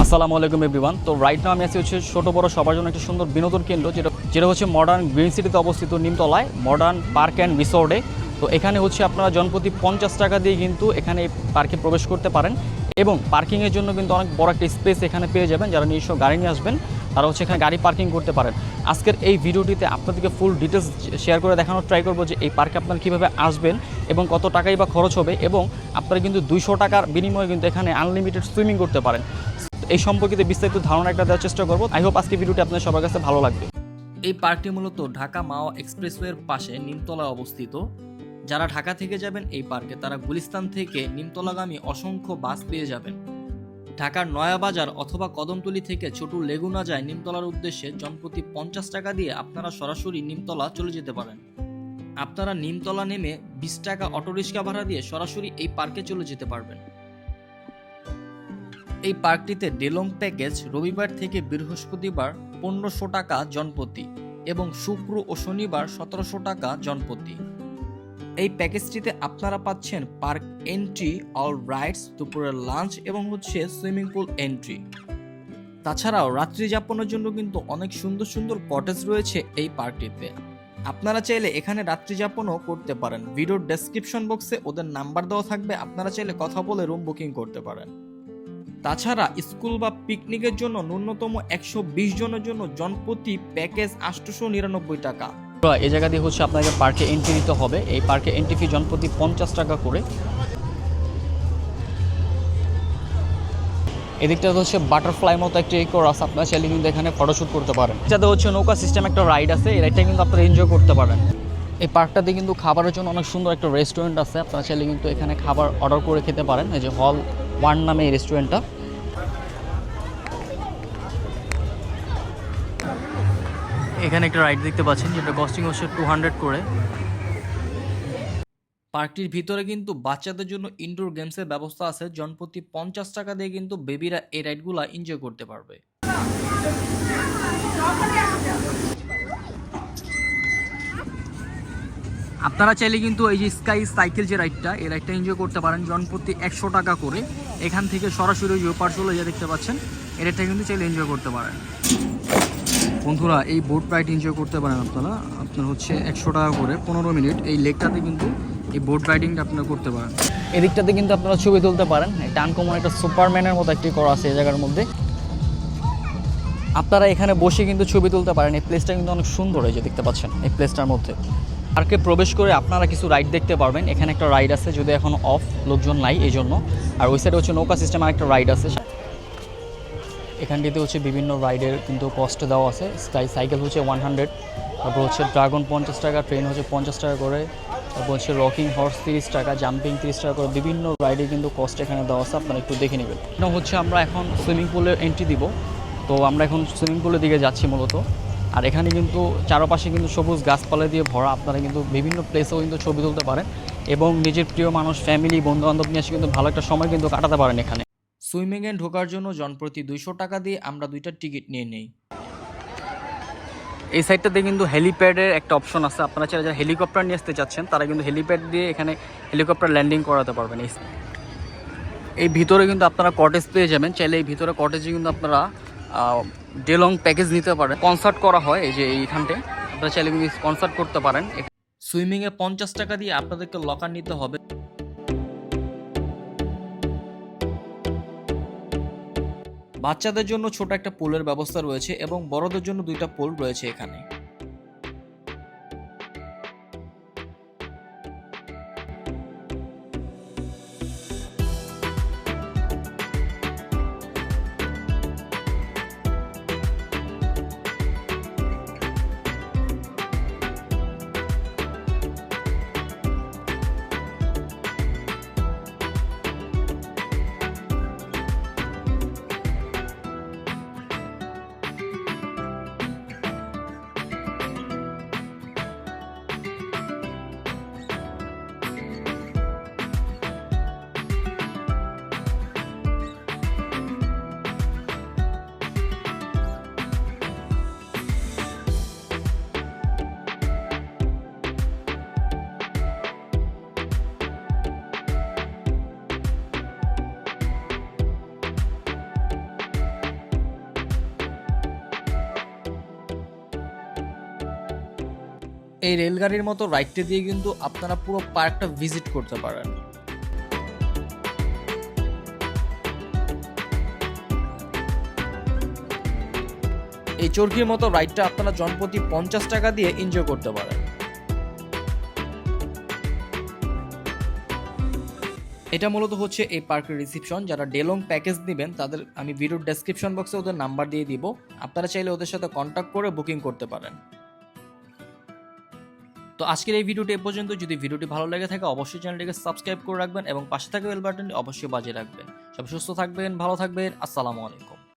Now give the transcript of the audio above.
আসসালামু আলাইকুম এভরিওয়ান। তো রাইট নাও আমি আছি হচ্ছে ছোটো বড় সবার জন্য একটা সুন্দর বিনোদন কেন্দ্র, যেটা হচ্ছে মডার্ন গ্রিন সিটিতে অবস্থিত নিমতলায় মডার্ন পার্ক অ্যান্ড রিসোর্টে। তো এখানে হচ্ছে আপনারা জনপ্রতি 50 টাকা দিয়ে কিন্তু এখানে পার্কে প্রবেশ করতে পারেন এবং পার্কিংয়ের জন্য কিন্তু অনেক বড় একটা স্পেস এখানে পেয়ে যাবেন। যারা নিজস্ব গাড়ি নিয়ে আসবেন তারা হচ্ছে এখানে গাড়ি পার্কিং করতে পারেন। আজকের এই ভিডিওটিতে আপনাদেরকে ফুল ডিটেলস শেয়ার করে দেখানোর ট্রাই করবো যে এই পার্কে আপনারা কীভাবে আসবেন এবং কত টাকাই বা খরচ হবে, এবং আপনারা কিন্তু 200 টাকার বিনিময়ে কিন্তু এখানে আনলিমিটেড সুইমিং করতে পারেন। এই সম্পর্কিত বিস্তারিত ধারণা একটা দেওয়ার চেষ্টা করবো। আই হোপ আজকে ভিডিওটি আপনাদের সবার কাছে ভালো লাগবে। এই পার্কটি মূলত ঢাকা মাওয়া এক্সপ্রেসওয়ের পাশে নিমতলায় অবস্থিত। যারা ঢাকা থেকে যাবেন এই পার্কে তারা গুলিস্তান থেকে নিমতলাগামী অসংখ্য বাস পেয়ে যাবেন। ঢাকার নয়াবাজার অথবা কদমতলী থেকে ছোট লেগুনা যায় নিমতলার উদ্দেশ্যে জনপ্রতি 50 টাকা দিয়ে আপনারা সরাসরি নিমতলা চলে যেতে পারেন। আপনারা নিমতলা নেমে 20 টাকা অটোরিক্সা ভাড়া দিয়ে সরাসরি এই পার্কে চলে যেতে পারবেন। এই পার্কটিতে ডেলং প্যাকেজ রবিবার থেকে বৃহস্পতিবার 1500 টাকা জনপ্রতি এবং শুক্র ও শনিবার 1700 টাকা জনপ্রতি। এই প্যাকেজটিতে আপনারা পাচ্ছেন পার্ক এন্ট্রি, অল রাইডস, দুপুরের লাঞ্চ এবং হচ্ছে সুইমিং পুল এন্ট্রি। তাছাড়াও রাত্রি যাপনের জন্য কিন্তু অনেক সুন্দর সুন্দর কটেজ রয়েছে এই পার্কটিতে। আপনারা চাইলে এখানে রাত্রি যাপনও করতে পারেন। ভিডিওর ডেসক্রিপশন বক্সে ওদের নাম্বার দেওয়া থাকবে, আপনারা চাইলে কথা বলে রুম বুকিং করতে পারেন। তাছাড়া স্কুল বা পিকনিকের জন্য ন্যূনতম 120 জনের জন্য জনপ্রতি প্যাকেজ 899 টাকা। এই জায়গা দিয়ে হচ্ছে আপনাকে পার্কে এন্ট্রি নিতে হবে। এই পার্কে এন্ট্রি ফি জনপ্রতি 50 টাকা করে। এদিকটা হচ্ছে বাটারফ্লাই মতো একটা একর আছে, আপনারা চাইলে কিন্তু এখানে ফটোশ্যুট করতে পারেন। এটাতে হচ্ছে নৌকা সিস্টেম একটা রাইড আছে, এই রাইডটা কিন্তু আপনারা এনজয় করতে পারেন। এই পার্কটাতে কিন্তু খাবারের জন্য অনেক সুন্দর একটা রেস্টুরেন্ট আছে, আপনারা চাইলে কিন্তু এখানে খাবার অর্ডার করে খেতে পারেন। এই যে হল 1 নামে এই রেস্টুরেন্টটা। এখানে একটা রাইড দেখতে পাচ্ছেন যেটা কস্টিং হচ্ছে 200 করে। পার্কটির ভিতরে কিন্তু বাচ্চাদের জন্য ইনডোর গেমসের ব্যবস্থা আছে। জনপ্রতি 50 টাকা দিয়ে কিন্তু বেবিরা এই রাইডগুলো এনজয় করতে পারবে। আপনারা চাইলে কিন্তু এই যে স্কাই সাইকেল যে রাইডটা, এই রাইডটা এনজয় করতে পারেন জনপ্রতি 100 টাকা করে। এখান থেকে সরাসরি ওই ওপার চলে যা দেখতে পাচ্ছেন, এই রাইডটা কিন্তু চাইলে এনজয় করতে পারেন। বন্ধুরা এই বোট রাইড এনজয় করতে পারেন আপনারা হচ্ছে 100 টাকা করে 15 মিনিট। এই লেকটাতে কিন্তু এই বোট রাইডিংটা আপনারা করতে পারেন। এদিকটাতে কিন্তু আপনারা ছবি তুলতে পারেন। একটা আনকমন একটা সুপারম্যানের মতো একটি করা আছে এই জায়গার মধ্যে। আপনারা এখানে বসে কিন্তু ছবি তুলতে পারেন। এই প্লেসটা কিন্তু অনেক সুন্দর, এই যে দেখতে পাচ্ছেন এই প্লেসটার মধ্যে। পার্কে প্রবেশ করে আপনারা কিছু রাইড দেখতে পারবেন। এখানে একটা রাইড আছে, যদি এখন অফ, লোকজন নাই এই জন্য। আর ওই সাইডে হচ্ছে নৌকা সিস্টেম আর একটা রাইড আছে। এখানটিতে হচ্ছে বিভিন্ন রাইডের কিন্তু কস্ট দেওয়া আছে। স্কাই সাইকেল হচ্ছে 100, তারপর হচ্ছে ড্রাগন 50 টাকা, ট্রেন হচ্ছে 50 টাকা করে, তারপর হচ্ছে রকিং হর্স 30 টাকা, জাম্পিং 30 টাকা করে। বিভিন্ন রাইডে কিন্তু কস্ট এখানে দেওয়া আছে, আপনারা একটু দেখে নেবেন। এটা হচ্ছে আমরা এখন সুইমিং পুলের এন্ট্রি দিব। তো আমরা এখন সুইমিং পুলের দিকে যাচ্ছি মূলত। আর এখানে কিন্তু চারপাশে কিন্তু সবুজ গাছপালা দিয়ে ভরা। আপনারা কিন্তু বিভিন্ন প্লেসেও কিন্তু ছবি তুলতে পারেন এবং নিজের প্রিয় মানুষ, ফ্যামিলি, বন্ধুবান্ধব নিয়ে এসে কিন্তু ভালো একটা সময় কিন্তু কাটাতে পারেন এখানে। সুইমিংয়ে ঢোকার জন্য জনপ্রতি 200 টাকা দিয়ে আমরা 2টা টিকিট নিয়ে নেই। এই সাইডটাতে কিন্তু হেলিপ্যাডের একটা অপশন আছে। আপনারা চাইলে যারা হেলিকপ্টার নিয়ে আসতে চাচ্ছেন তারা কিন্তু হেলিপ্যাড দিয়ে এখানে হেলিকপ্টার ল্যান্ডিং করাতে পারবেন। এই ভিতরে কিন্তু আপনারা কটেজ পেয়ে যাবেন। চাইলে এই ভিতরে কটেজে কিন্তু আপনারা ডেলং প্যাকেজ নিতে পারেন। কনসার্ট করা হয় এই যে এইখানটায়, আপনারা চাইলে কিন্তু কনসার্ট করতে পারেন। সুইমিংয়ে 50 টাকা দিয়ে আপনাদেরকে লকার নিতে হবে। বাচ্চাদের জন্য ছোট একটা পুলের ব্যবস্থা রয়েছে এবং বড়দের জন্য 2টা পুল রয়েছে এখানে। এই রেলগাড়ির মতো রাইডটা দিয়ে কিন্তু আপনারা পুরো পার্কটা ভিজিট করতে পারেন। এই চরকির মতো রাইডটা আপনারা জনপ্রতি 50 টাকা দিয়ে এনজয় করতে পারেন। এটা মূলত হচ্ছে এই পার্কের রিসিপশন। যারা ডেলং প্যাকেজ নেবেন তাদের আমি ভিডিওর ডেসক্রিপশন বক্সে ওদের নাম্বার দিয়ে দিব, আপনারা চাইলে ওদের সাথে কন্ট্যাক্ট করে বুকিং করতে পারেন। তো আজকের এই ভিডিওটি এ পর্যন্ত। যদি ভিডিওটি ভালো লেগে থাকে অবশ্যই চ্যানেলটিকে সাবস্ক্রাইব করে রাখবেন এবং পাশে থাকা বেল বাটনটি অবশ্যই বাজিয়ে রাখবেন। সবাই সুস্থ থাকবেন, ভালো থাকবেন। আসসালামু আলাইকুম।